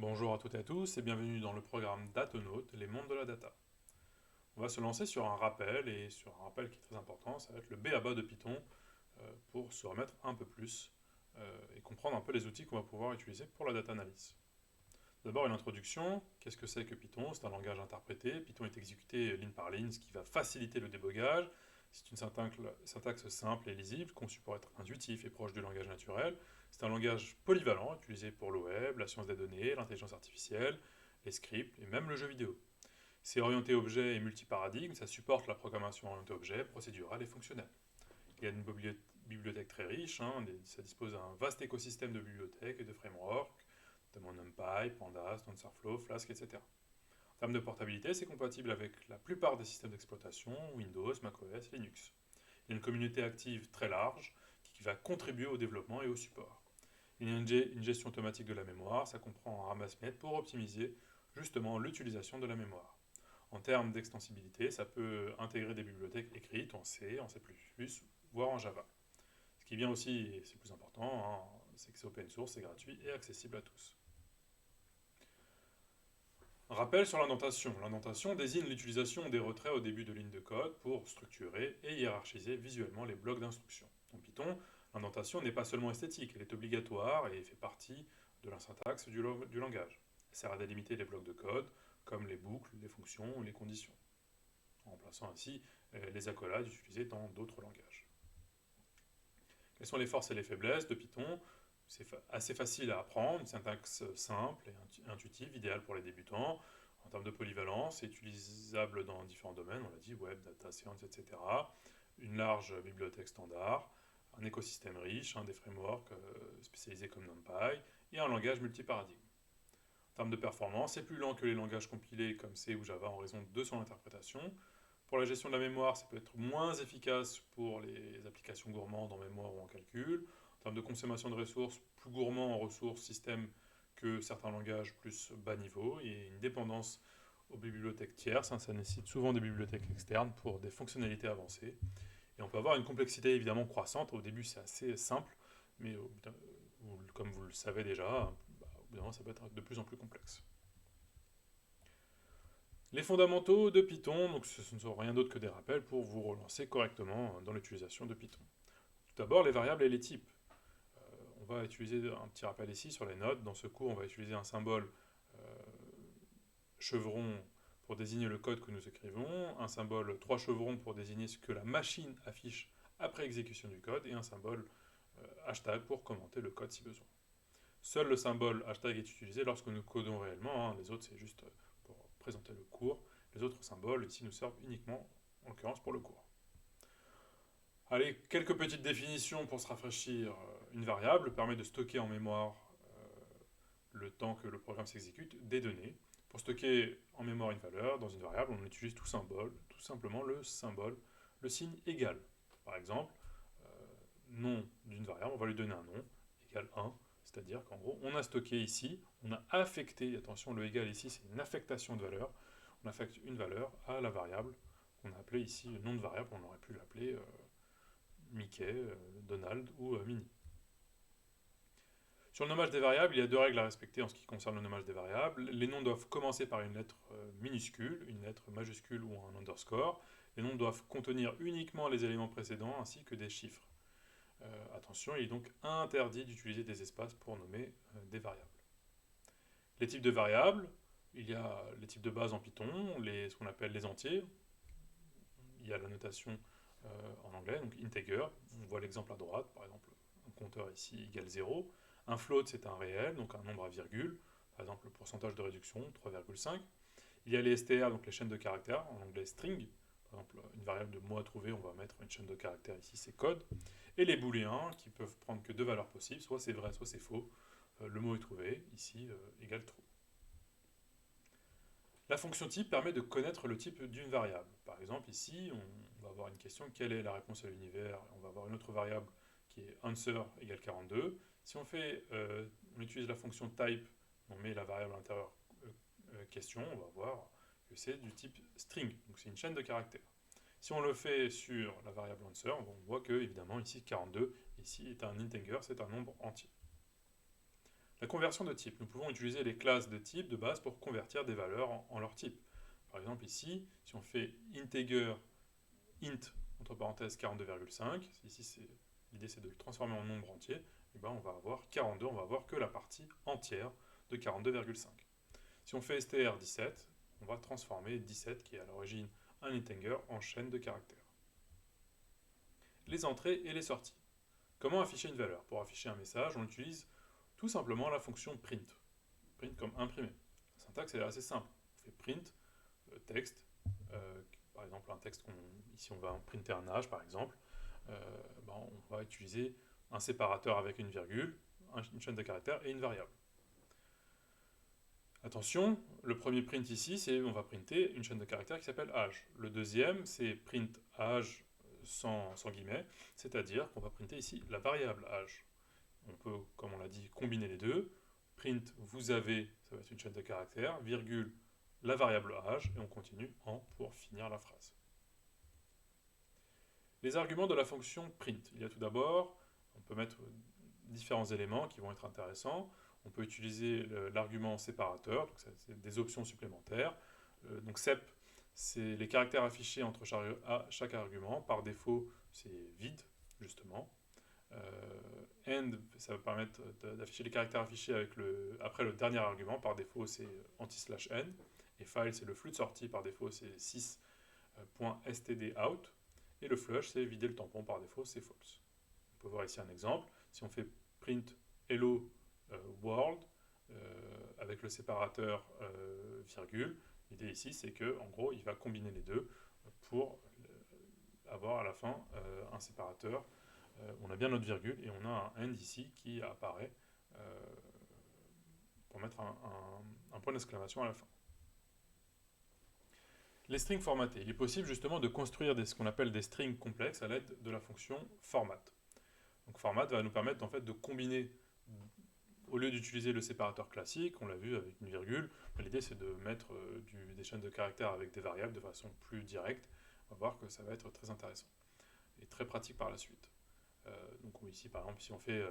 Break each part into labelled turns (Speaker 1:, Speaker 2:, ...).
Speaker 1: Bonjour à toutes et à tous et bienvenue dans le programme Datonaut, les mondes de la data. On va se lancer sur un rappel et sur un rappel qui est très important, ça va être le b.a-ba de Python pour se remettre un peu plus et comprendre un peu les outils qu'on va pouvoir utiliser pour la data analyse. D'abord une introduction, qu'est-ce que c'est que Python? C'est un langage interprété, Python est exécuté ligne par ligne, ce qui va faciliter le débogage. C'est une syntaxe simple et lisible, conçue pour être intuitif et proche du langage naturel. C'est un langage polyvalent, utilisé pour le web, la science des données, l'intelligence artificielle, les scripts et même le jeu vidéo. C'est orienté objet et multiparadigme, ça supporte la programmation orientée objet, procédurale et fonctionnelle. Il y a une bibliothèque très riche, hein, ça dispose d'un vaste écosystème de bibliothèques et de frameworks, notamment NumPy, Pandas, TensorFlow, Flask, etc. En termes de portabilité, c'est compatible avec la plupart des systèmes d'exploitation, Windows, macOS, Linux. Il y a une communauté active très large qui va contribuer au développement et au support. Il y a une gestion automatique de la mémoire, ça comprend un ramasse-miettes pour optimiser justement l'utilisation de la mémoire. En termes d'extensibilité, ça peut intégrer des bibliothèques écrites en C, en C++, voire en Java. Ce qui vient aussi, et c'est le plus important, hein, c'est que c'est open source, c'est gratuit et accessible à tous. Rappel sur l'indentation. L'indentation désigne l'utilisation des retraits au début de lignes de code pour structurer et hiérarchiser visuellement les blocs d'instruction. En Python, l'indentation n'est pas seulement esthétique, elle est obligatoire et fait partie de la syntaxe du langage. Elle sert à délimiter les blocs de code, comme les boucles, les fonctions ou les conditions, en remplaçant ainsi les accolades utilisées dans d'autres langages. Quelles sont les forces et les faiblesses de Python? C'est assez facile à apprendre, une syntaxe simple et intuitive, idéale pour les débutants. En termes de polyvalence, c'est utilisable dans différents domaines, on l'a dit, web, data science, etc. Une large bibliothèque standard, un écosystème riche, des frameworks spécialisés comme NumPy, et un langage multiparadigme. En termes de performance, c'est plus lent que les langages compilés comme C ou Java en raison de son interprétation. Pour la gestion de la mémoire, ça peut être moins efficace pour les applications gourmandes en mémoire ou en calcul. En termes de consommation de ressources, plus gourmand en ressources système que certains langages plus bas niveau, et une dépendance aux bibliothèques tierces, ça nécessite souvent des bibliothèques externes pour des fonctionnalités avancées. Et on peut avoir une complexité évidemment croissante. Au début, c'est assez simple, mais comme vous le savez déjà, au bout d'un moment, ça peut être de plus en plus complexe. Les fondamentaux de Python, donc ce ne sont rien d'autre que des rappels pour vous relancer correctement dans l'utilisation de Python. Tout d'abord, les variables et les types. On va utiliser un petit rappel ici sur les notes. Dans ce cours, on va utiliser un symbole chevron pour désigner le code que nous écrivons, un symbole 3 chevrons pour désigner ce que la machine affiche après exécution du code, et un symbole hashtag pour commenter le code si besoin. Seul le symbole hashtag est utilisé lorsque nous codons réellement, les autres c'est juste pour présenter le cours. Les autres symboles ici nous servent uniquement, en l'occurrence, pour le cours. Allez, quelques petites définitions pour se rafraîchir. Une variable permet de stocker en mémoire le temps que le programme s'exécute des données. Pour stocker en mémoire une valeur dans une variable, on utilise tout simplement le symbole, le signe égal. Par exemple, nom d'une variable, on va lui donner un nom, égal 1, c'est-à-dire qu'en gros, on a stocké ici, on a affecté, attention, le égal ici, c'est une affectation de valeur, on affecte une valeur à la variable qu'on a appelée ici le nom de variable, on aurait pu l'appeler Mickey, Donald ou Minnie. Sur le nommage des variables, il y a deux règles à respecter en ce qui concerne le nommage des variables. Les noms doivent commencer par une lettre minuscule, une lettre majuscule ou un underscore. Les noms doivent contenir uniquement les éléments précédents ainsi que des chiffres. Attention, il est donc interdit d'utiliser des espaces pour nommer des variables. Les types de variables, il y a les types de base en Python, ce qu'on appelle les entiers. Il y a la notation en anglais, donc integer. On voit l'exemple à droite, par exemple, un compteur ici égale 0. Un float, c'est un réel, donc un nombre à virgule. Par exemple, le pourcentage de réduction, 3,5. Il y a les str, donc les chaînes de caractères, en anglais string. Par exemple, une variable de mot à trouver, on va mettre une chaîne de caractères ici, c'est code. Et les booléens, qui peuvent prendre que deux valeurs possibles, soit c'est vrai, soit c'est faux. Le mot est trouvé, ici, égale true. La fonction type permet de connaître le type d'une variable. Par exemple, ici, on va avoir une question, quelle est la réponse à l'univers? On va avoir une autre variable qui est answer égale 42. Si on utilise la fonction type, on met la variable à l'intérieur question, on va voir que c'est du type string, donc c'est une chaîne de caractères. Si on le fait sur la variable answer, on voit que, évidemment, ici 42, ici est un integer, c'est un nombre entier. La conversion de type. Nous pouvons utiliser les classes de type de base pour convertir des valeurs en leur type. Par exemple ici, si on fait integer int, entre parenthèses 42,5, ici l'idée c'est de le transformer en nombre entier, et ben on va avoir 42, on va avoir que la partie entière de 42,5. Si on fait str17, on va transformer 17, qui est à l'origine un integer, en chaîne de caractères. Les entrées et les sorties. Comment afficher une valeur? Pour afficher un message, on utilise tout simplement la fonction print. Print comme imprimer. La syntaxe est assez simple. On fait print, texte, par exemple un texte, ici on va printer un âge par exemple, on va utiliser un séparateur avec une virgule, une chaîne de caractères et une variable. Attention, le premier print ici, c'est on va printer une chaîne de caractères qui s'appelle âge. Le deuxième, c'est print âge sans guillemets, c'est-à-dire qu'on va printer ici la variable âge. On peut, comme on l'a dit, combiner les deux. Print vous avez, ça va être une chaîne de caractères, virgule, la variable âge, et on continue en pour finir la phrase. Les arguments de la fonction print. Il y a tout d'abord, on peut mettre différents éléments qui vont être intéressants. On peut utiliser l'argument séparateur, donc c'est des options supplémentaires. Donc sep, c'est les caractères affichés entre chaque argument. Par défaut, c'est vide, justement. End, ça va permettre d'afficher les caractères affichés après le dernier argument. Par défaut, c'est anti/n. Et file, c'est le flux de sortie. Par défaut, c'est 6.stdout. Et le flush, c'est vider le tampon. Par défaut, c'est false. On peut voir ici un exemple. Si on fait print hello world avec le séparateur virgule, l'idée ici, c'est que en gros, il va combiner les deux pour avoir à la fin un séparateur. On a bien notre virgule et on a un end ici qui apparaît pour mettre un point d'exclamation à la fin. Les strings formatés. Il est possible justement de construire ce qu'on appelle des strings complexes à l'aide de la fonction format. Donc format va nous permettre en fait de combiner, au lieu d'utiliser le séparateur classique, on l'a vu avec une virgule, l'idée c'est de mettre des chaînes de caractères avec des variables de façon plus directe. On va voir que ça va être très intéressant et très pratique par la suite. Donc ici par exemple si on fait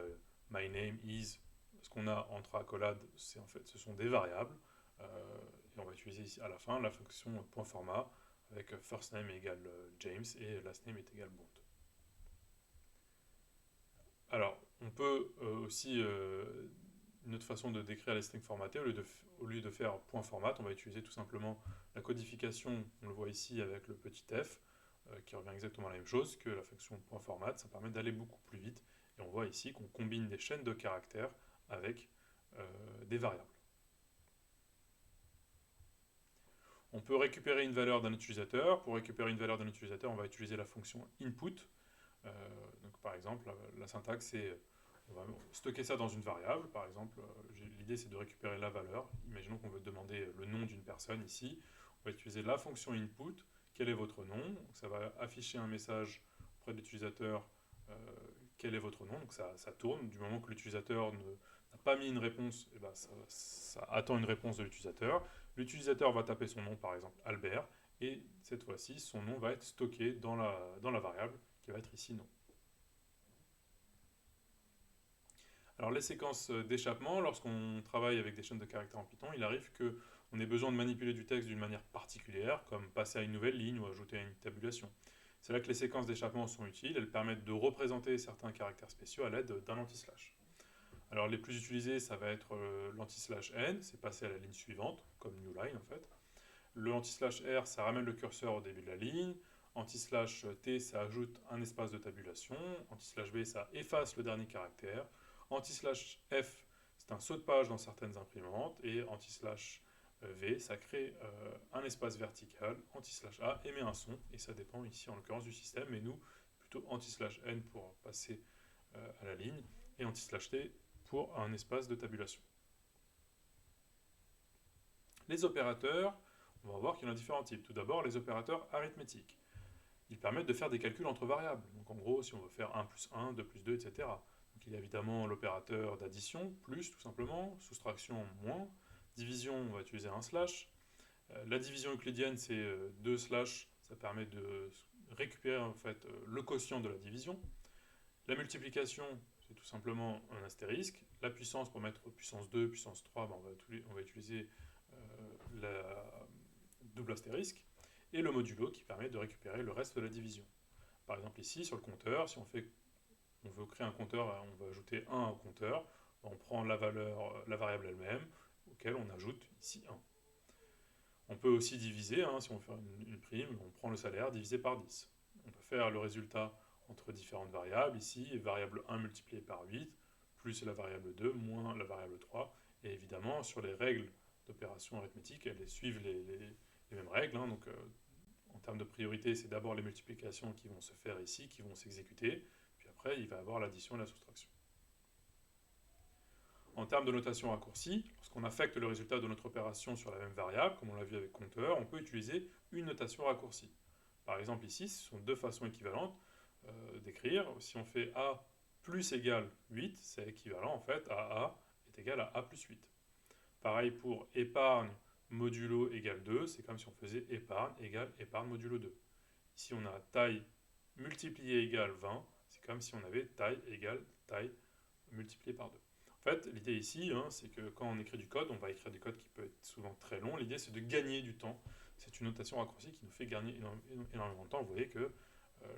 Speaker 1: my name is, ce qu'on a entre accolades, c'est en fait ce sont des variables, et on va utiliser ici à la fin la fonction .format avec first name égale James et last name est égal Bond. Alors on peut aussi une autre façon de décrire les strings formatés, au lieu de faire .format, on va utiliser tout simplement la codification, on le voit ici avec le petit f, qui revient exactement à la même chose que la fonction .format. Ça permet d'aller beaucoup plus vite et on voit ici qu'on combine des chaînes de caractères avec des variables. On peut récupérer une valeur d'un utilisateur. Pour récupérer une valeur d'un utilisateur, on va utiliser la fonction input. Donc par exemple, la syntaxe c'est on va stocker ça dans une variable. Par exemple, l'idée c'est de récupérer la valeur. Imaginons qu'on veut demander le nom d'une personne ici. On va utiliser la fonction input. Quel est votre nom? Donc, ça va afficher un message auprès de l'utilisateur. Quel est votre nom? Donc ça tourne. Du moment que l'utilisateur n'a pas mis une réponse, et ben ça attend une réponse de l'utilisateur. L'utilisateur va taper son nom, par exemple Albert, et cette fois-ci, son nom va être stocké dans la variable qui va être ici nom. Alors les séquences d'échappement, lorsqu'on travaille avec des chaînes de caractères en Python, il arrive qu'on ait besoin de manipuler du texte d'une manière particulière, comme passer à une nouvelle ligne ou ajouter à une tabulation. C'est là que les séquences d'échappement sont utiles, elles permettent de représenter certains caractères spéciaux à l'aide d'un anti-slash. Alors les plus utilisés, ça va être l'anti/n, c'est passer à la ligne suivante, comme new line en fait. Le anti/r, ça ramène le curseur au début de la ligne. Anti/t, ça ajoute un espace de tabulation. Anti/b, ça efface le dernier caractère. Anti/f, c'est un saut de page dans certaines imprimantes. Et anti/v, ça crée un espace vertical. Anti/a émet un son, et ça dépend ici en l'occurrence du système, mais nous, plutôt anti/n pour passer à la ligne, et anti/t pour un espace de tabulation. Les opérateurs, on va voir qu'il y en a différents types. Tout d'abord, les opérateurs arithmétiques. Ils permettent de faire des calculs entre variables. Donc en gros, si on veut faire 1 plus 1, 2 plus 2, etc. Donc il y a évidemment l'opérateur d'addition, plus tout simplement, soustraction, moins, division, on va utiliser un slash. La division euclidienne, c'est 2 slash, ça permet de récupérer en fait le quotient de la division. La multiplication, c'est tout simplement un astérisque. La puissance, pour mettre puissance 2, puissance 3, ben on va utiliser la double astérisque. Et le modulo qui permet de récupérer le reste de la division. Par exemple ici, sur le compteur, si on veut créer un compteur, on veut ajouter 1 au compteur, on prend la variable elle-même, auquel on ajoute ici 1. On peut aussi diviser, si on veut faire une prime, on prend le salaire divisé par 10. On peut faire le résultat entre différentes variables, ici, variable 1 multipliée par 8, plus la variable 2, moins la variable 3, et évidemment, sur les règles d'opération arithmétique, elles suivent les mêmes règles, donc en termes de priorité, c'est d'abord les multiplications qui vont se faire ici, qui vont s'exécuter, puis après, il va y avoir l'addition et la soustraction. En termes de notation raccourcie, lorsqu'on affecte le résultat de notre opération sur la même variable, comme on l'a vu avec compteur, on peut utiliser une notation raccourcie. Par exemple ici, ce sont deux façons équivalentes d'écrire. Si on fait A plus égale 8, c'est équivalent en fait à A est égal à A plus 8. Pareil pour épargne modulo égale 2, c'est comme si on faisait épargne égale épargne modulo 2. Ici on a taille multipliée égale 20, c'est comme si on avait taille égale taille multipliée par 2. En fait, l'idée ici, c'est que quand on écrit du code, on va écrire du code qui peut être souvent très long. L'idée, c'est de gagner du temps. C'est une notation raccourcie qui nous fait gagner énormément de temps. Vous voyez que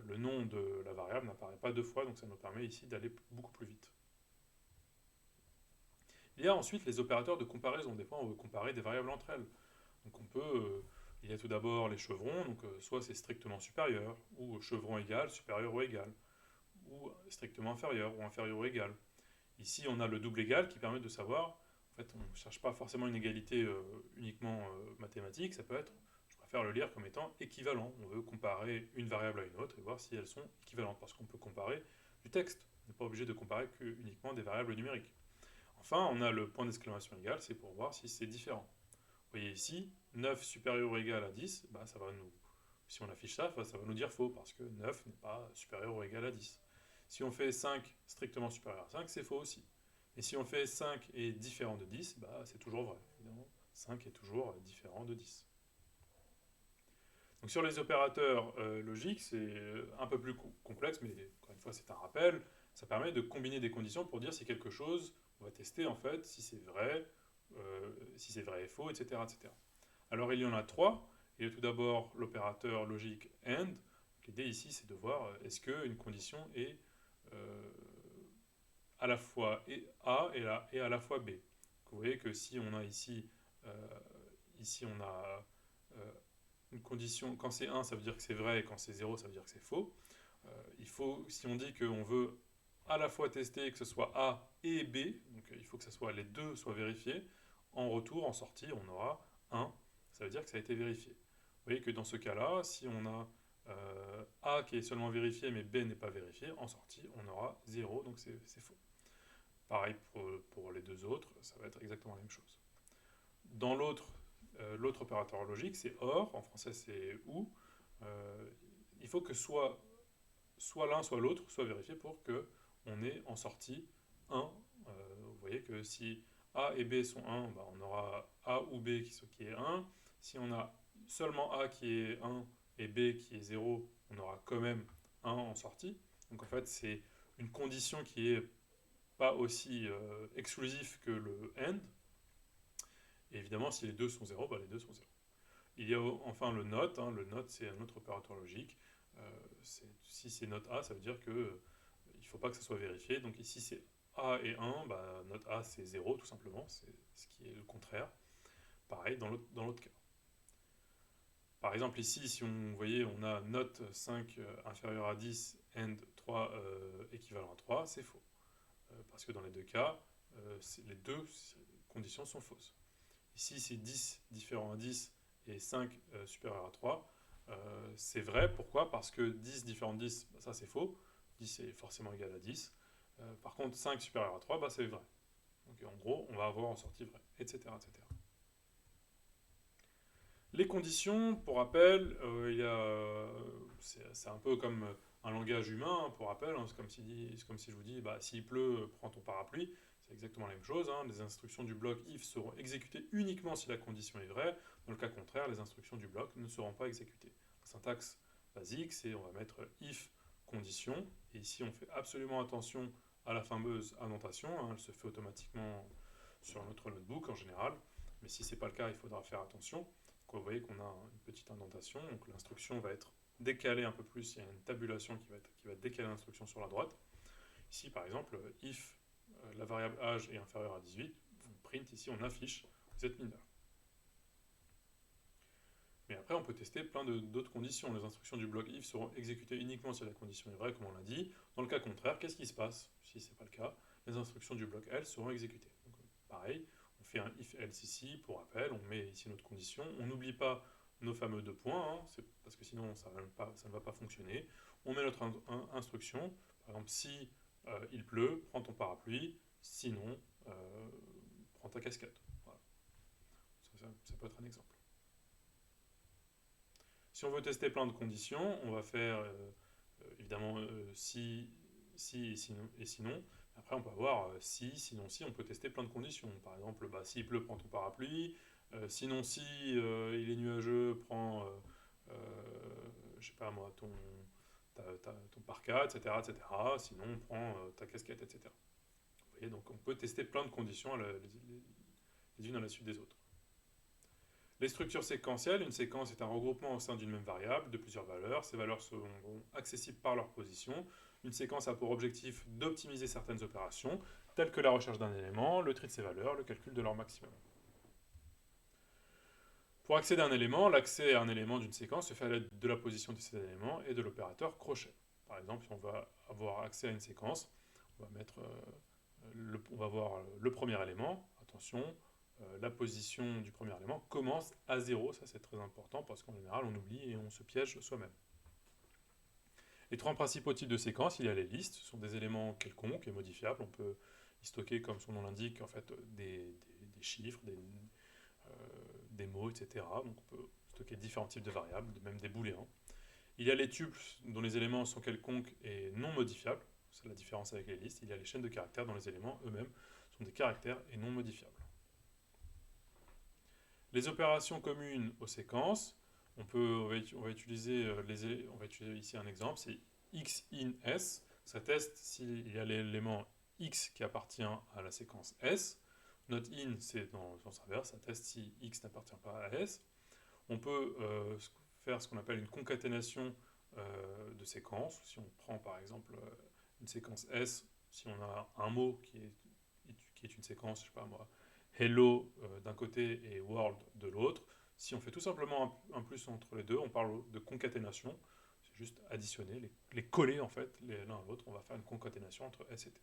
Speaker 1: le nom de la variable n'apparaît pas deux fois, donc ça nous permet ici d'aller beaucoup plus vite. Il y a ensuite les opérateurs de comparaison. Des fois, on veut comparer des variables entre elles. Donc on peut... il y a tout d'abord les chevrons, donc soit c'est strictement supérieur, ou chevron égal, supérieur ou égal, ou strictement inférieur, ou inférieur ou égal. Ici, on a le double égal qui permet de savoir, en fait, on ne cherche pas forcément une égalité uniquement mathématique, ça peut être, je préfère le lire comme étant équivalent. On veut comparer une variable à une autre et voir si elles sont équivalentes, parce qu'on peut comparer du texte. On n'est pas obligé de comparer uniquement des variables numériques. Enfin, on a le point d'exclamation égal, c'est pour voir si c'est différent. Vous voyez ici, 9 supérieur ou égal à 10, ça va nous, si on affiche ça, ça va nous dire faux, parce que 9 n'est pas supérieur ou égal à 10. Si on fait 5 strictement supérieur à 5, c'est faux aussi. Et si on fait 5 est différent de 10, c'est toujours vrai. Évidemment, 5 est toujours différent de 10. Donc sur les opérateurs logiques, c'est un peu plus complexe, mais encore une fois, c'est un rappel. Ça permet de combiner des conditions pour dire si quelque chose, on va tester en fait si c'est vrai et faux, etc., etc. Alors il y en a trois. Il y a tout d'abord l'opérateur logique AND. L'idée ici, c'est de voir est-ce qu'une condition est à la fois A et à la fois B. Vous voyez que si on a ici on a une condition, quand c'est 1 ça veut dire que c'est vrai et quand c'est 0 ça veut dire que c'est faux. Si on dit qu'on veut à la fois tester que ce soit A et B, donc il faut que les deux soient vérifiés, en retour, en sortie, on aura 1, ça veut dire que ça a été vérifié. Vous voyez que dans ce cas-là, si on a A qui est seulement vérifié mais B n'est pas vérifié, en sortie on aura 0, donc c'est faux. Pareil pour les deux autres, ça va être exactement la même chose. Dans l'autre opérateur logique, c'est OR, en français c'est OU. Il faut que soit l'un, soit l'autre soit vérifié pour qu'on ait en sortie 1. Vous voyez que si A et B sont 1, on aura A ou B qui est 1. Si on a seulement A qui est 1 et B qui est 0, on aura quand même 1 en sortie. Donc en fait, c'est une condition qui est pas aussi exclusif que le AND. Et évidemment, si les deux sont 0, les deux sont 0. Il y a enfin le NOT. Le NOT, c'est un autre opérateur logique. Si c'est NOT A, ça veut dire qu'il ne faut pas que ça soit vérifié. Donc ici, c'est A et 1. NOT A, c'est 0, tout simplement. C'est ce qui est le contraire. Pareil dans l'autre cas. Par exemple, ici, si vous voyez, on a NOT 5 inférieur à 10 and 3 équivalent à 3, c'est faux. Parce que dans les deux cas, les deux conditions sont fausses. Ici, c'est 10 différent à 10 et 5 supérieur à 3. C'est vrai, pourquoi? Parce que 10 différent de 10, ça c'est faux. 10 est forcément égal à 10. Par contre, 5 supérieur à 3, c'est vrai. Donc en gros, on va avoir en sortie vrai, etc. etc. Les conditions, pour rappel, c'est un peu comme un langage humain, pour rappel. C'est comme si je vous dis, s'il pleut, prends ton parapluie. C'est exactement la même chose. Les instructions du bloc if seront exécutées uniquement si la condition est vraie. Dans le cas contraire, les instructions du bloc ne seront pas exécutées. La syntaxe basique, c'est on va mettre if condition. Et ici, on fait absolument attention à la fameuse annotation, hein, elle se fait automatiquement sur notre notebook en général, mais si ce n'est pas le cas, il faudra faire attention. Donc, vous voyez qu'on a une petite indentation, donc l'instruction va être décalée un peu plus, il y a une tabulation qui va décaler l'instruction sur la droite. Ici, par exemple, if la variable âge est inférieure à 18, on print ici, on affiche, vous êtes mineur. Mais après, on peut tester plein d'autres conditions. Les instructions du bloc if seront exécutées uniquement si la condition est vraie, comme on l'a dit. Dans le cas contraire, qu'est-ce qui se passe? Si ce n'est pas le cas, les instructions du bloc else seront exécutées. Donc, pareil, on fait un if else ici, pour rappel, on met ici notre condition. On n'oublie pas nos fameux deux points, hein, parce que sinon ça ne va pas fonctionner. On met notre instruction, par exemple, si il pleut, prends ton parapluie, sinon, prends ta casquette. Voilà. Ça peut être un exemple. Si on veut tester plein de conditions, on va faire évidemment si et sinon. Après, on peut avoir si, sinon si, on peut tester plein de conditions. Par exemple, s'il pleut, prends ton parapluie. Sinon si il est nuageux, prends, je sais pas moi, ton parka, etc., etc. Sinon, prends ta casquette, etc. Vous voyez, donc on peut tester plein de conditions les unes à la suite des autres. Les structures séquentielles, une séquence est un regroupement au sein d'une même variable de plusieurs valeurs. Ces valeurs seront accessibles par leur position. Une séquence a pour objectif d'optimiser certaines opérations, telles que la recherche d'un élément, le tri de ses valeurs, le calcul de leur maximum. Pour accéder à un élément, l'accès à un élément d'une séquence se fait à l'aide de la position de cet élément et de l'opérateur crochet. Par exemple, si on va avoir accès à une séquence, on va voir le premier élément. Attention, la position du premier élément commence à 0, ça c'est très important parce qu'en général on oublie et on se piège soi-même. Les trois principaux types de séquences, il y a les listes, ce sont des éléments quelconques et modifiables, on peut y stocker comme son nom l'indique en fait des chiffres, des mots, etc. Donc on peut stocker différents types de variables, même des booléens. Il y a les tuples dont les éléments sont quelconques et non modifiables, c'est la différence avec les listes. Il y a les chaînes de caractères dont les éléments eux-mêmes sont des caractères et non modifiables. Les opérations communes aux séquences, on va utiliser ici un exemple, c'est x in s, ça teste s'il y a l'élément x qui appartient à la séquence s. Note in, c'est dans le sens inverse, ça teste si x n'appartient pas à s. On peut faire ce qu'on appelle une concaténation de séquences. Si on prend par exemple une séquence S, si on a un mot qui est une séquence, je sais pas moi, hello d'un côté et world de l'autre, si on fait tout simplement un plus entre les deux, on parle de concaténation. C'est juste additionner, les coller en fait l'un à l'autre. On va faire une concaténation entre S et T.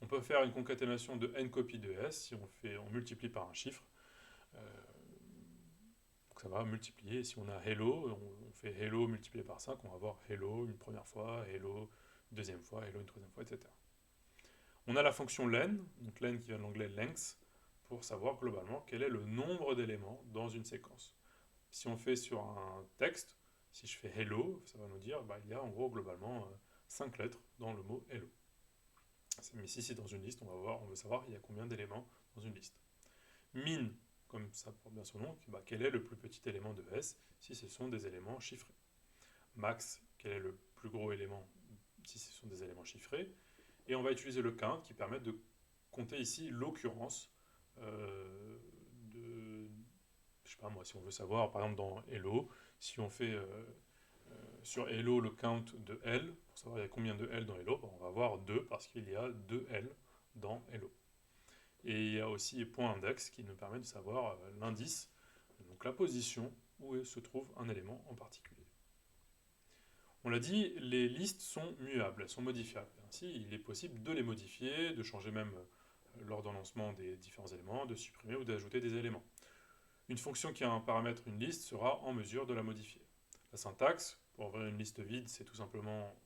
Speaker 1: On peut faire une concaténation de n copies de S si on multiplie par un chiffre. Donc ça va multiplier. Si on a hello, on fait hello multiplié par 5, on va avoir hello une première fois, hello une deuxième fois, hello une troisième fois, etc. On a la fonction len, donc len qui vient de l'anglais length, pour savoir globalement quel est le nombre d'éléments dans une séquence. Si on fait sur un texte, si je fais hello, ça va nous dire il y a en gros globalement 5 lettres dans le mot hello. Mais si c'est dans une liste, on veut savoir il y a combien d'éléments dans une liste. Min, comme ça porte bien son nom, quel est le plus petit élément de S si ce sont des éléments chiffrés. Max, quel est le plus gros élément si ce sont des éléments chiffrés. Et on va utiliser le count qui permet de compter ici l'occurrence je sais pas moi, si on veut savoir, par exemple dans Hello, si on fait sur Hello le count de L, pour savoir il y a combien de L dans Hello, on va avoir 2 parce qu'il y a 2 L dans Hello. Et il y a aussi point index qui nous permet de savoir l'indice, donc la position où se trouve un élément en particulier. On l'a dit, les listes sont muables, elles sont modifiables. Ainsi, il est possible de les modifier, de changer même l'ordonnancement des différents éléments, de supprimer ou d'ajouter des éléments. Une fonction qui a un paramètre une liste sera en mesure de la modifier. La syntaxe, pour ouvrir une liste vide, c'est tout simplement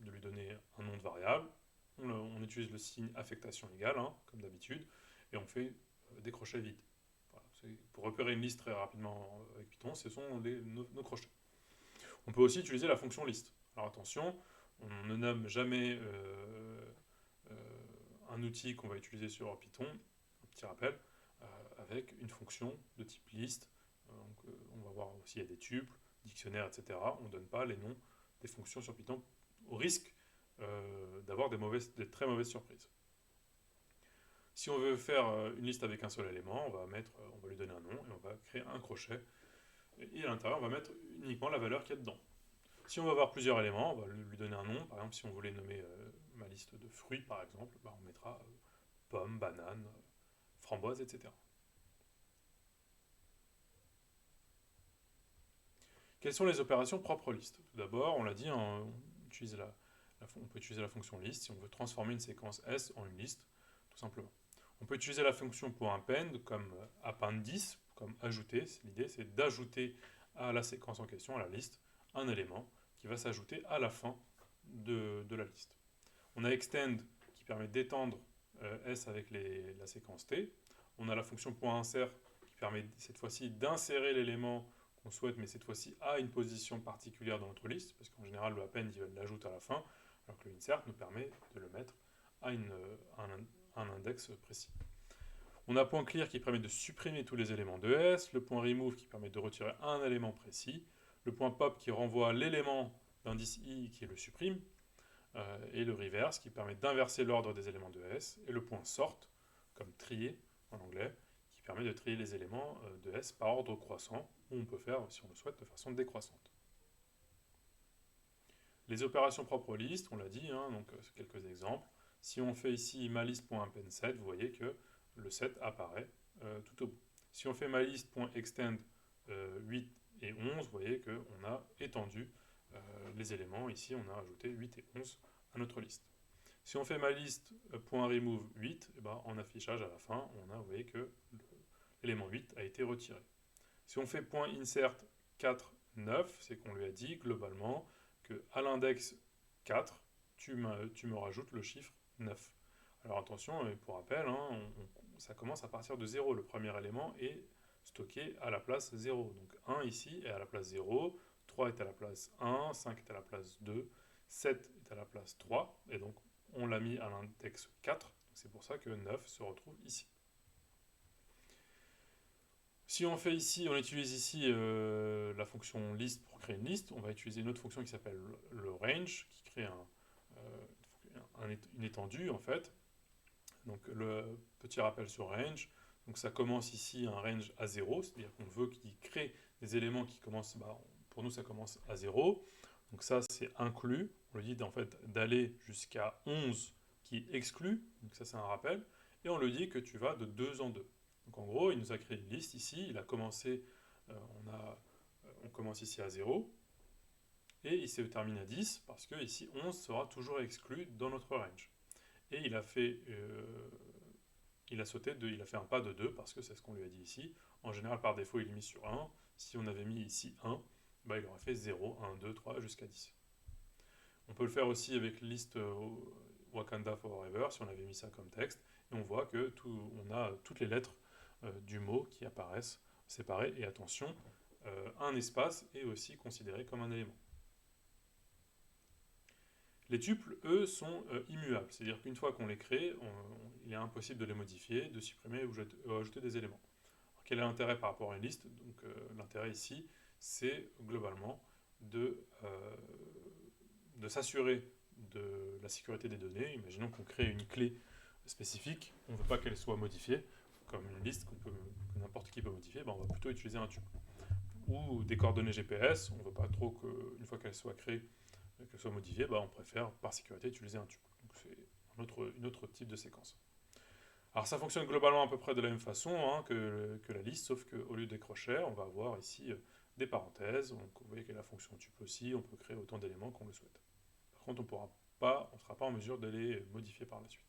Speaker 1: de lui donner un nom de variable. On utilise le signe affectation égale, comme d'habitude, et on fait des crochets vides. Voilà, pour repérer une liste très rapidement avec Python, ce sont nos crochets. On peut aussi utiliser la fonction list. Alors attention, on ne nomme jamais un outil qu'on va utiliser sur Python, un petit rappel, avec une fonction de type list. On va voir aussi il y a des tuples, dictionnaires, etc. On ne donne pas les noms des fonctions sur Python au risque d'avoir des très mauvaises surprises. Si on veut faire une liste avec un seul élément, on va lui donner un nom et on va créer un crochet. Et à l'intérieur, on va mettre uniquement la valeur qu'il y a dedans. Si on veut avoir plusieurs éléments, on va lui donner un nom. Par exemple, si on voulait nommer ma liste de fruits, par exemple, on mettra pommes, bananes, framboises, etc. Quelles sont les opérations propres liste? Tout d'abord, on l'a dit, on peut utiliser la fonction list si on veut transformer une séquence S en une liste, tout simplement. On peut utiliser la fonction pour append comme appendice, comme ajouter. L'idée, c'est d'ajouter à la séquence en question, à la liste, un élément qui va s'ajouter à la fin de la liste. On a extend qui permet d'étendre S avec la séquence T. On a la fonction .insert qui permet cette fois-ci d'insérer l'élément qu'on souhaite, mais cette fois-ci à une position particulière dans notre liste, parce qu'en général, le append, il l'ajoute à la fin, alors que le insert nous permet de le mettre à un index précis. On a .clear qui permet de supprimer tous les éléments de S, le .remove qui permet de retirer un élément précis, le .pop qui renvoie l'élément d'indice I qui le supprime, et le reverse qui permet d'inverser l'ordre des éléments de S, et le .sort, comme trier en anglais, qui permet de trier les éléments de S par ordre croissant, ou on peut faire, si on le souhaite, de façon décroissante. Les opérations propres liste, on l'a dit, donc quelques exemples. Si on fait ici malist.append7, vous voyez que le set apparaît tout au bout. Si on fait malist.extend 8 et 11, vous voyez qu'on a étendu les éléments. Ici, on a ajouté 8 et 11 à notre liste. Si on fait malist.remove 8, en affichage à la fin, vous voyez que l'élément 8 a été retiré. Si on fait .insert 4, 9, c'est qu'on lui a dit globalement qu'à l'index 4, tu me rajoutes le chiffre 9. Alors attention, pour rappel, ça commence à partir de 0. Le premier élément est stocké à la place 0. Donc 1 ici est à la place 0, 3 est à la place 1, 5 est à la place 2, 7 est à la place 3, et donc on l'a mis à l'index 4, c'est pour ça que 9 se retrouve ici. Si on utilise ici la fonction list pour créer une liste, on va utiliser une autre fonction qui s'appelle le range, qui crée une étendue en fait. Donc le petit rappel sur range, donc ça commence ici un range à 0, c'est-à-dire qu'on veut qu'il crée des éléments qui commencent, pour nous ça commence à 0. Donc ça c'est inclus, on lui dit en fait d'aller jusqu'à 11 qui exclut, donc ça c'est un rappel, et on lui dit que tu vas de 2 en 2. Donc en gros, il nous a créé une liste ici, il a commencé, on commence ici à 0, et il se termine à 10, parce que ici 11 sera toujours exclu dans notre range. Et il a fait un pas de 2, parce que c'est ce qu'on lui a dit ici. En général, par défaut, il est mis sur 1. Si on avait mis ici 1, il aurait fait 0, 1, 2, 3, jusqu'à 10. On peut le faire aussi avec liste Wakanda Forever, si on avait mis ça comme texte, et on voit que on a toutes les lettres du mot qui apparaissent séparées, et attention, un espace est aussi considéré comme un élément. Les tuples, eux, sont immuables, c'est-à-dire qu'une fois qu'on les crée, il est impossible de les modifier, de supprimer ou ajouter des éléments. Alors, quel est l'intérêt par rapport à une liste? Donc l'intérêt ici, c'est globalement de s'assurer de la sécurité des données. Imaginons qu'on crée une clé spécifique, on ne veut pas qu'elle soit modifiée, comme une liste que n'importe qui peut modifier, on va plutôt utiliser un tuple. Ou des coordonnées GPS, on ne veut pas trop qu'une fois qu'elles soient créées, qu'elles soient modifiées, on préfère par sécurité utiliser un tuple. Donc c'est un autre type de séquence. Alors ça fonctionne globalement à peu près de la même façon que la liste, sauf qu'au lieu des crochets, on va avoir ici des parenthèses. Donc vous voyez qu'il y a la fonction tuple aussi, on peut créer autant d'éléments qu'on le souhaite. Par contre, on ne sera pas en mesure de les modifier par la suite.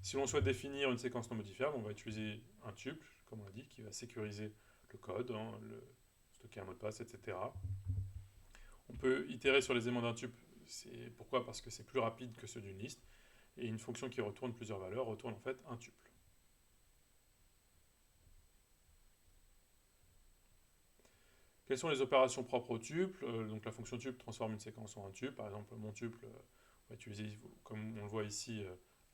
Speaker 1: Si l'on souhaite définir une séquence non modifiable, on va utiliser un tuple, comme on l'a dit, qui va sécuriser le code, stocker un mot de passe, etc. On peut itérer sur les éléments d'un tuple. Pourquoi? Parce que c'est plus rapide que ceux d'une liste. Et une fonction qui retourne plusieurs valeurs retourne en fait un tuple. Quelles sont les opérations propres au tuple? Donc la fonction tuple transforme une séquence en un tuple. Par exemple, mon tuple va utiliser, comme on le voit ici,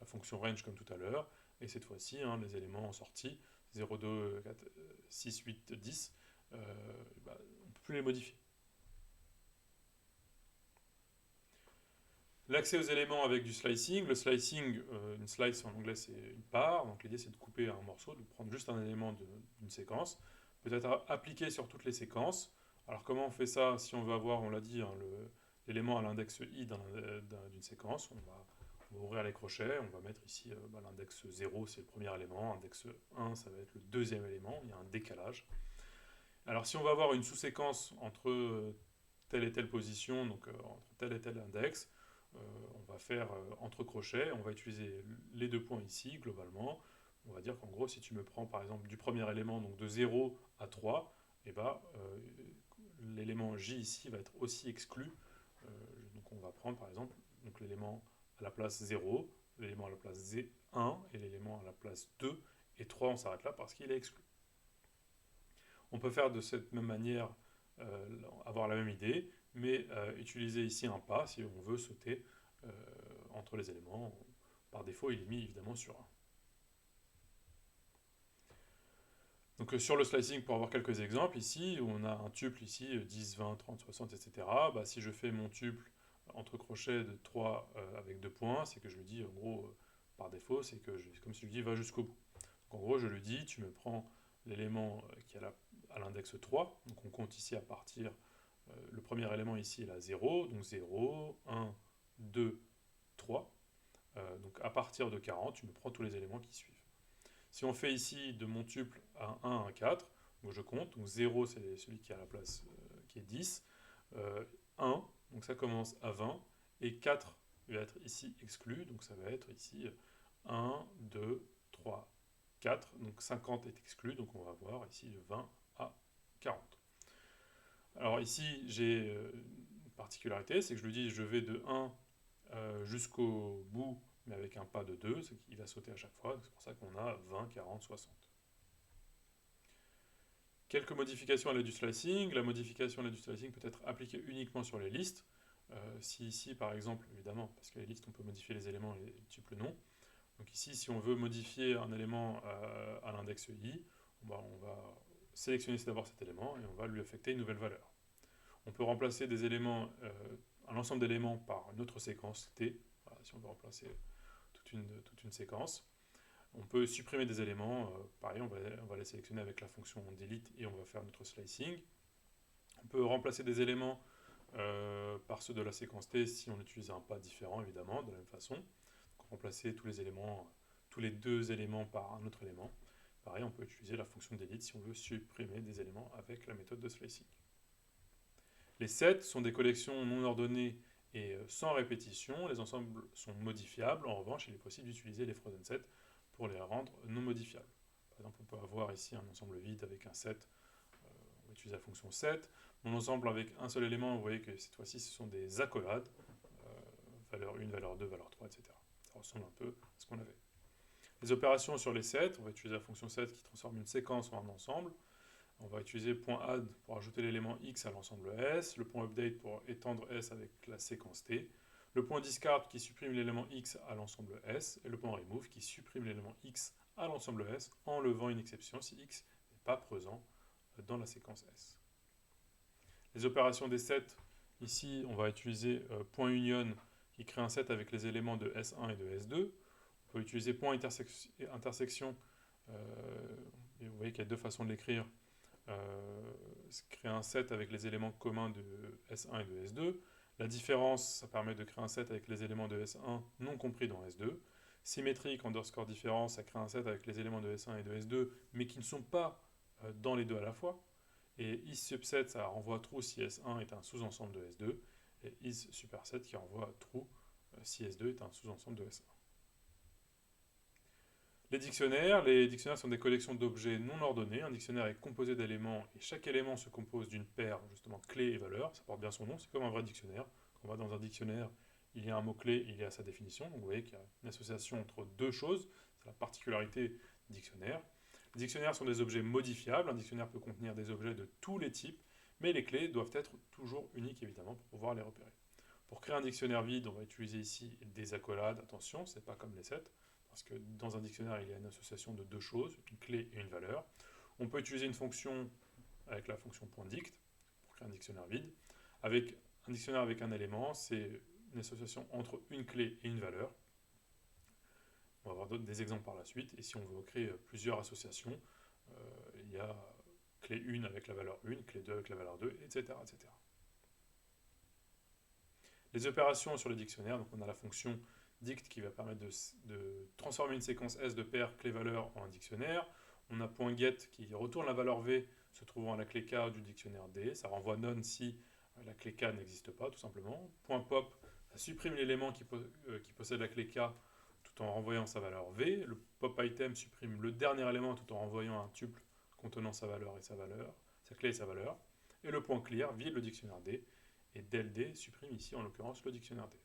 Speaker 1: la fonction range comme tout à l'heure. Et cette fois-ci, les éléments en sortie, 0, 2, 4, 6, 8, 10, on ne peut plus les modifier. L'accès aux éléments avec du slicing. Le slicing, une slice en anglais c'est une part, donc l'idée c'est de couper un morceau, de prendre juste un élément d'une séquence, peut-être appliqué sur toutes les séquences. Alors comment on fait ça si on veut avoir, on l'a dit, hein, l'élément à l'index i d'une séquence, on va ouvrir les crochets, on va mettre ici l'index 0 c'est le premier élément, index 1 ça va être le deuxième élément, il y a un décalage. Alors si on va avoir une sous-séquence entre telle et telle position, donc entre tel et tel index, on va faire entre crochets, on va utiliser les deux points ici, globalement. On va dire qu'en gros, si tu me prends par exemple du premier élément, donc de 0 à 3, et ben, l'élément J ici va être aussi exclu. Donc on va prendre par exemple l'élément à la place 0, l'élément à la place 1 et l'élément à la place 2, et 3 on s'arrête là parce qu'il est exclu. On peut faire de cette même manière, avoir la même idée, mais utiliser ici un pas si on veut sauter entre les éléments. Par défaut, il est mis évidemment sur 1. Donc sur le slicing, pour avoir quelques exemples, ici, on a un tuple ici, 10, 20, 30, 60, etc. Bah, si je fais mon tuple entre crochets de 3 avec 2 points, c'est que je lui dis, en gros, par défaut, c'est que, comme si je lui dis, va jusqu'au bout. Donc en gros, je lui dis, tu me prends l'élément qui est à l'index 3, donc on compte ici à partir, le premier élément ici est à 0, donc 0, 1, 2, 3. Donc à partir de 40, tu me prends tous les éléments qui suivent. Si on fait ici de mon tuple à 1 à 4, donc je compte, donc 0 c'est celui qui est à la place qui est 10, 1, donc ça commence à 20, et 4 va être ici exclu, donc ça va être ici 1, 2, 3, 4, donc 50 est exclu, donc on va voir ici de 20 à 40. Alors ici j'ai une particularité, c'est que je lui dis je vais de 1 jusqu'au bout, mais avec un pas de 2, ce qui va sauter à chaque fois, c'est pour ça qu'on a 20, 40, 60. Quelques modifications à l'aide du slicing. La modification à l'aide du slicing peut être appliquée uniquement sur les listes. Si ici, par exemple, évidemment, parce que les listes, on peut modifier les éléments et les tuples non. Donc ici, si on veut modifier un élément à l'index i, on va sélectionner d'abord cet élément et on va lui affecter une nouvelle valeur. On peut remplacer des éléments, un ensemble d'éléments par une autre séquence t. Voilà, si on veut remplacer toute une séquence. On peut supprimer des éléments, pareil, on va les sélectionner avec la fonction delete et on va faire notre slicing. On peut remplacer des éléments par ceux de la séquence t si on utilise un pas différent, évidemment, de la même façon. Donc, remplacer tous les éléments, tous les deux éléments par un autre élément. Pareil, on peut utiliser la fonction delete si on veut supprimer des éléments avec la méthode de slicing. Les sets sont des collections non ordonnées et sans répétition. Les ensembles sont modifiables. En revanche, il est possible d'utiliser les frozen sets pour les rendre non modifiables. Par exemple, on peut avoir ici un ensemble vide avec un set. On va utiliser la fonction set. Mon ensemble avec un seul élément, vous voyez que cette fois-ci, ce sont des accolades. Valeur 1, valeur 2, valeur 3, etc. Ça ressemble un peu à ce qu'on avait. Les opérations sur les sets, on va utiliser la fonction set qui transforme une séquence en un ensemble. On va utiliser .add pour ajouter l'élément x à l'ensemble S, le .update pour étendre S avec la séquence T, le .discard qui supprime l'élément x à l'ensemble S, et le .remove qui supprime l'élément x à l'ensemble S en levant une exception si x n'est pas présent dans la séquence S. Les opérations des sets, ici on va utiliser .union qui crée un set avec les éléments de S1 et de S2. On peut utiliser .intersection, et vous voyez qu'il y a deux façons de l'écrire. Créer un set avec les éléments communs de S1 et de S2. La différence, ça permet de créer un set avec les éléments de S1 non compris dans S2. Symétrique, underscore différence, ça crée un set avec les éléments de S1 et de S2, mais qui ne sont pas dans les deux à la fois. Et isSubset, ça renvoie true si S1 est un sous-ensemble de S2. Et isSuperset qui renvoie true si S2 est un sous-ensemble de S1. Les dictionnaires sont des collections d'objets non ordonnés. Un dictionnaire est composé d'éléments et chaque élément se compose d'une paire, justement, clé et valeur. Ça porte bien son nom, c'est comme un vrai dictionnaire. Quand on va dans un dictionnaire, il y a un mot-clé, il y a sa définition. Donc vous voyez qu'il y a une association entre deux choses. C'est la particularité du dictionnaire. Les dictionnaires sont des objets modifiables. Un dictionnaire peut contenir des objets de tous les types, mais les clés doivent être toujours uniques, évidemment, pour pouvoir les repérer. Pour créer un dictionnaire vide, on va utiliser ici des accolades. Attention, c'est pas comme les sets. Parce que dans un dictionnaire, il y a une association de deux choses, une clé et une valeur. On peut utiliser une fonction avec la fonction .dict pour créer un dictionnaire vide. Avec un dictionnaire avec un élément, c'est une association entre une clé et une valeur. On va voir des exemples par la suite. Et si on veut créer plusieurs associations, il y a clé 1 avec la valeur 1, clé 2 avec la valeur 2, etc. etc. Les opérations sur les dictionnaires, donc on a la fonction dict qui va permettre de transformer une séquence S de paires clé-valeur en un dictionnaire. On a .get qui retourne la valeur V se trouvant à la clé K du dictionnaire D. Ça renvoie none si la clé K n'existe pas, tout simplement. .pop, ça supprime l'élément qui possède la clé K tout en renvoyant sa valeur V. Le pop item supprime le dernier élément tout en renvoyant un tuple contenant sa valeur et sa clé et sa valeur. Et le .clear vide le dictionnaire D. Et del D supprime ici en l'occurrence le dictionnaire D.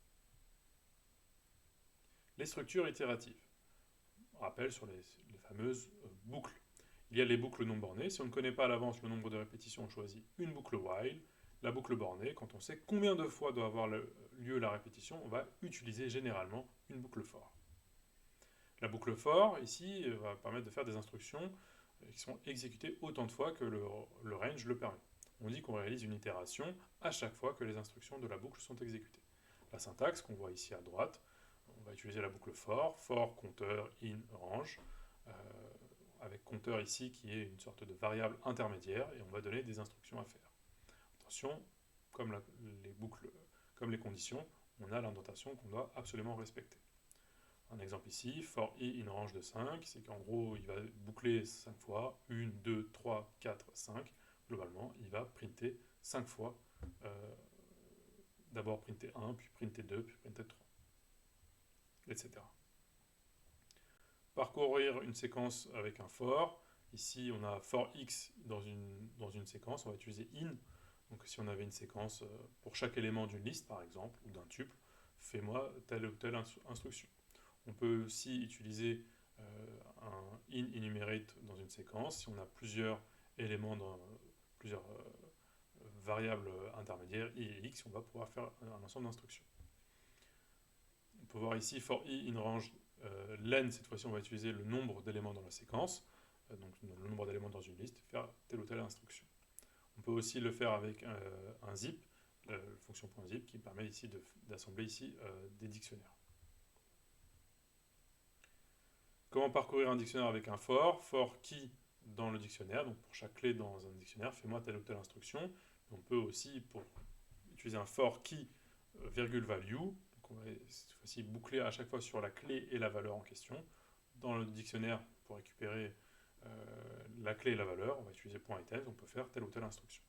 Speaker 1: Les structures itératives. Rappel sur les fameuses boucles. Il y a les boucles non bornées. Si on ne connaît pas à l'avance le nombre de répétitions, on choisit une boucle while. La boucle bornée, quand on sait combien de fois doit avoir lieu la répétition, on va utiliser généralement une boucle for. La boucle for, ici, va permettre de faire des instructions qui sont exécutées autant de fois que le range le permet. On dit qu'on réalise une itération à chaque fois que les instructions de la boucle sont exécutées. La syntaxe qu'on voit ici à droite, on va utiliser la boucle for compteur, in, range, avec compteur ici qui est une sorte de variable intermédiaire, et on va donner des instructions à faire. Attention, comme les boucles, comme les conditions, on a l'indentation qu'on doit absolument respecter. Un exemple ici, for i in range de 5, c'est qu'en gros, il va boucler 5 fois, 1, 2, 3, 4, 5. Globalement, il va printer 5 fois, d'abord printer 1, puis printer 2, puis printer 3, etc. Parcourir une séquence avec un for. Ici, on a for x dans une séquence, on va utiliser in. Donc si on avait une séquence pour chaque élément d'une liste, par exemple, ou d'un tuple, fais-moi telle ou telle instruction. On peut aussi utiliser un in enumerate dans une séquence. Si on a plusieurs éléments, plusieurs variables intermédiaires, i et x, on va pouvoir faire un ensemble d'instructions. On peut voir ici for i in range len, cette fois-ci on va utiliser le nombre d'éléments dans la séquence, donc le nombre d'éléments dans une liste, faire telle ou telle instruction. On peut aussi le faire avec un zip, la fonction .zip, qui permet ici d'assembler ici des dictionnaires. Comment parcourir un dictionnaire avec un for key dans le dictionnaire, donc pour chaque clé dans un dictionnaire, fais-moi telle ou telle instruction. On peut aussi utiliser un for key virgule value, donc on va cette fois-ci boucler à chaque fois sur la clé et la valeur en question. Dans le dictionnaire, pour récupérer la clé et la valeur, on va utiliser .items, on peut faire telle ou telle instruction.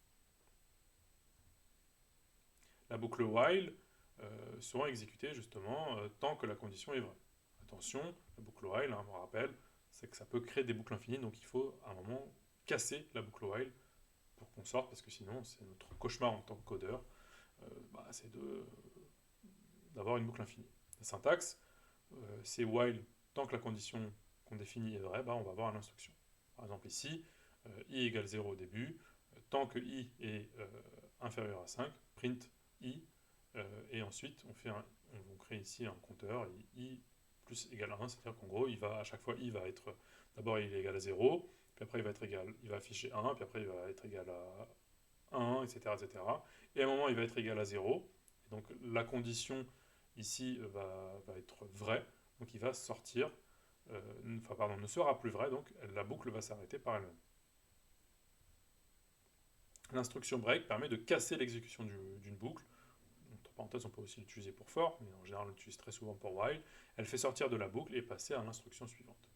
Speaker 1: La boucle while sera exécutée justement tant que la condition est vraie. Attention, la boucle while, on rappelle, c'est que ça peut créer des boucles infinies, donc il faut à un moment casser la boucle while pour qu'on sorte, parce que sinon c'est notre cauchemar en tant que codeur, c'est d'avoir une boucle infinie. La syntaxe, c'est while tant que la condition qu'on définit est vraie, on va avoir une instruction. Par exemple ici, i égale 0 au début, tant que i est inférieur à 5, print i, et ensuite on crée ici un compteur, i plus égale 1, c'est-à-dire qu'en gros, à chaque fois i va être, d'abord il est égal à 0, puis après il va afficher 1, puis après il va être égal à 1, etc., etc. Et à un moment il va être égal à 0, et donc la condition ici va être vraie, donc il va sortir, ne sera plus vrai, donc la boucle va s'arrêter par elle-même. L'instruction break permet de casser l'exécution d'une boucle. Entre parenthèses, on peut aussi l'utiliser pour for, mais en général on l'utilise très souvent pour while. Elle fait sortir de la boucle et passer à l'instruction suivante.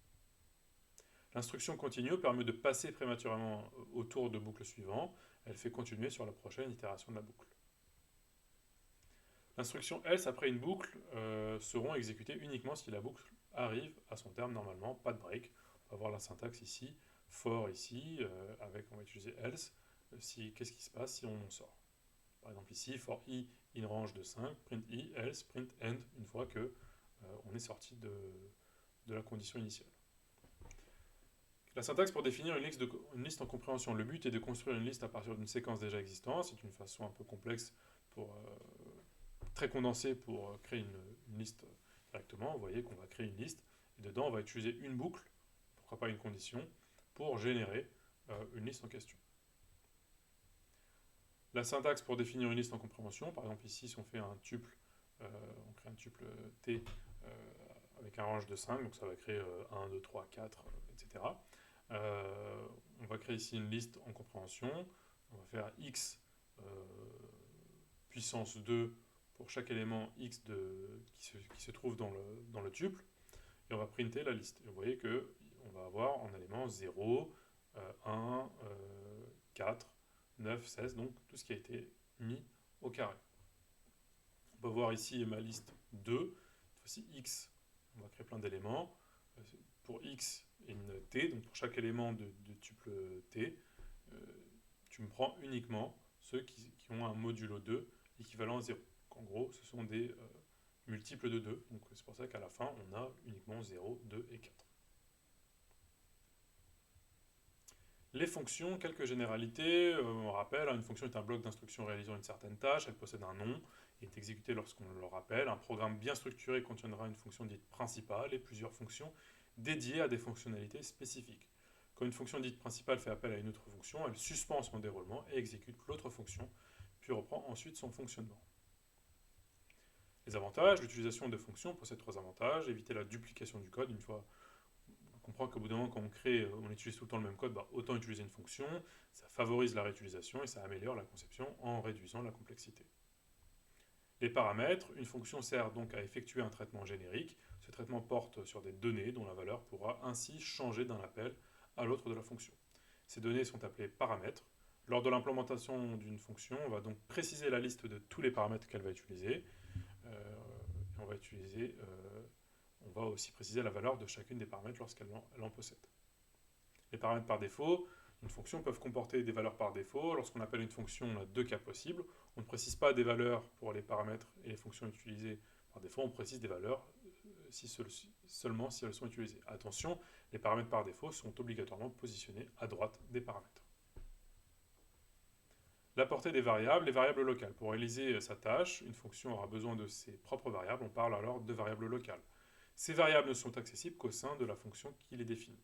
Speaker 1: L'instruction continue permet de passer prématurément au tour de boucle suivant. Elle fait continuer sur la prochaine itération de la boucle. L'instruction else après une boucle seront exécutées uniquement si la boucle arrive à son terme normalement, pas de break. On va voir la syntaxe ici, for ici, on va utiliser else. Qu'est-ce qui se passe si on en sort? Par exemple ici, for i in range de 5, print i, else, print end, une fois que on est sorti de la condition initiale. La syntaxe pour définir une liste en compréhension. Le but est de construire une liste à partir d'une séquence déjà existante. C'est une façon un peu complexe, très condensée pour créer une liste directement. Vous voyez qu'on va créer une liste, et dedans on va utiliser une boucle, pourquoi pas une condition, pour générer une liste en question. La syntaxe pour définir une liste en compréhension, par exemple ici si on fait un tuple on crée un tuple t avec un range de 5, donc ça va créer 1, 2, 3, 4, etc. On va créer ici une liste en compréhension. On va faire x puissance 2 pour chaque élément x qui se trouve dans le tuple. Et on va printer la liste. Et vous voyez qu'on va avoir en éléments 0, 1, 4, 9, 16, donc tout ce qui a été mis au carré. On peut voir ici ma liste 2. Voici x, on va créer plein d'éléments. Pour x et une t, donc pour chaque élément de tuple t, tu me prends uniquement ceux qui ont un modulo 2 équivalent à 0. Donc en gros, ce sont des multiples de 2. Donc c'est pour ça qu'à la fin, on a uniquement 0, 2 et 4. Les fonctions, quelques généralités. On rappelle, une fonction est un bloc d'instructions réalisant une certaine tâche. Elle possède un nom et est exécutée lorsqu'on le rappelle. Un programme bien structuré contiendra une fonction dite principale et plusieurs fonctions dédiées à des fonctionnalités spécifiques. Quand une fonction dite principale fait appel à une autre fonction, elle suspend son déroulement et exécute l'autre fonction, puis reprend ensuite son fonctionnement. Les avantages, l'utilisation de fonctions possède 3 avantages. Éviter la duplication du code. Une fois, on comprend qu'au bout d'un moment, quand on utilise tout le temps le même code, autant utiliser une fonction. Ça favorise la réutilisation et ça améliore la conception en réduisant la complexité. Les paramètres, une fonction sert donc à effectuer un traitement générique. Ce traitement porte sur des données dont la valeur pourra ainsi changer d'un appel à l'autre de la fonction. Ces données sont appelées paramètres. Lors de l'implémentation d'une fonction, on va donc préciser la liste de tous les paramètres qu'elle va utiliser. On va aussi préciser la valeur de chacune des paramètres lorsqu'elle en possède. Les paramètres par défaut, une fonction peut comporter des valeurs par défaut. Lorsqu'on appelle une fonction, on a 2 cas possibles. On ne précise pas des valeurs pour les paramètres et les fonctions utilisées par défaut, on précise des valeurs seulement si elles sont utilisées. Attention, les paramètres par défaut sont obligatoirement positionnés à droite des paramètres. La portée des variables, les variables locales. Pour réaliser sa tâche, une fonction aura besoin de ses propres variables. On parle alors de variables locales. Ces variables ne sont accessibles qu'au sein de la fonction qui les définit.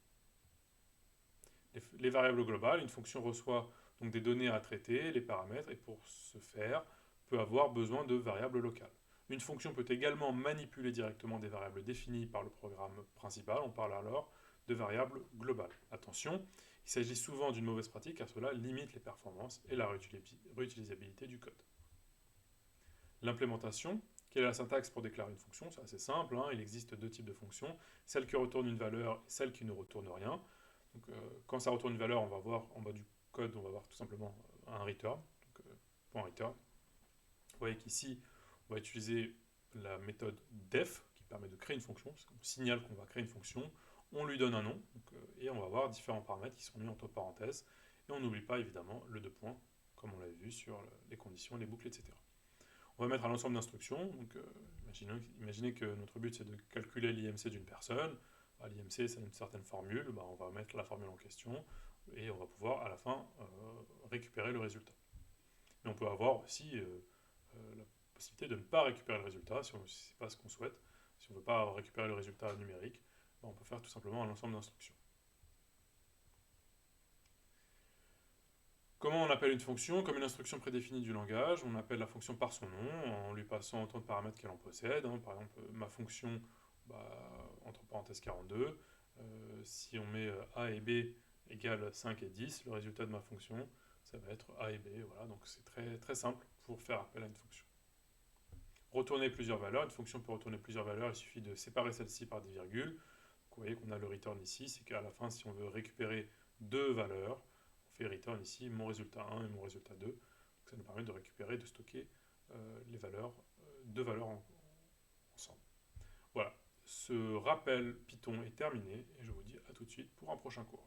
Speaker 1: Les variables globales, une fonction reçoit donc des données à traiter, les paramètres, et pour ce faire, peut avoir besoin de variables locales. Une fonction peut également manipuler directement des variables définies par le programme principal. On parle alors de variables globales. Attention, il s'agit souvent d'une mauvaise pratique car cela limite les performances et la réutilisabilité du code. L'implémentation. Quelle est la syntaxe pour déclarer une fonction? C'est assez simple, il existe 2 types de fonctions, celle qui retourne une valeur et celle qui ne retourne rien. Donc, quand ça retourne une valeur, on va voir en bas du code, on va voir tout simplement un return, donc point return. Vous voyez qu'ici, on va utiliser la méthode def qui permet de créer une fonction. On signale qu'on va créer une fonction, on lui donne un nom, et on va voir différents paramètres qui sont mis entre parenthèses. Et on n'oublie pas évidemment le 2 points, comme on l'avait vu sur les conditions, les boucles, etc. On va mettre un ensemble d'instructions. Donc, imaginez que notre but c'est de calculer l'IMC d'une personne. L'IMC c'est une certaine formule. On va mettre la formule en question et on va pouvoir à la fin récupérer le résultat. Mais on peut avoir aussi la possibilité de ne pas récupérer le résultat si ce n'est pas ce qu'on souhaite. Si on ne veut pas récupérer le résultat numérique, on peut faire tout simplement un ensemble d'instructions. Comment on appelle une fonction? Comme une instruction prédéfinie du langage, on appelle la fonction par son nom, en lui passant autant de paramètres qu'elle en possède. Par exemple, ma fonction, entre parenthèses 42, si on met a et b égale 5 et 10, le résultat de ma fonction, ça va être a et b. Voilà, donc c'est très, très simple pour faire appel à une fonction. Retourner plusieurs valeurs. Une fonction peut retourner plusieurs valeurs, il suffit de séparer celle-ci par des virgules. Donc, vous voyez qu'on a le return ici, c'est qu'à la fin, si on veut récupérer 2 valeurs, on fait return ici mon résultat 1 et mon résultat 2. Donc ça nous permet de récupérer, de stocker les valeurs, 2 valeurs ensemble. Voilà, ce rappel Python est terminé et je vous dis à tout de suite pour un prochain cours.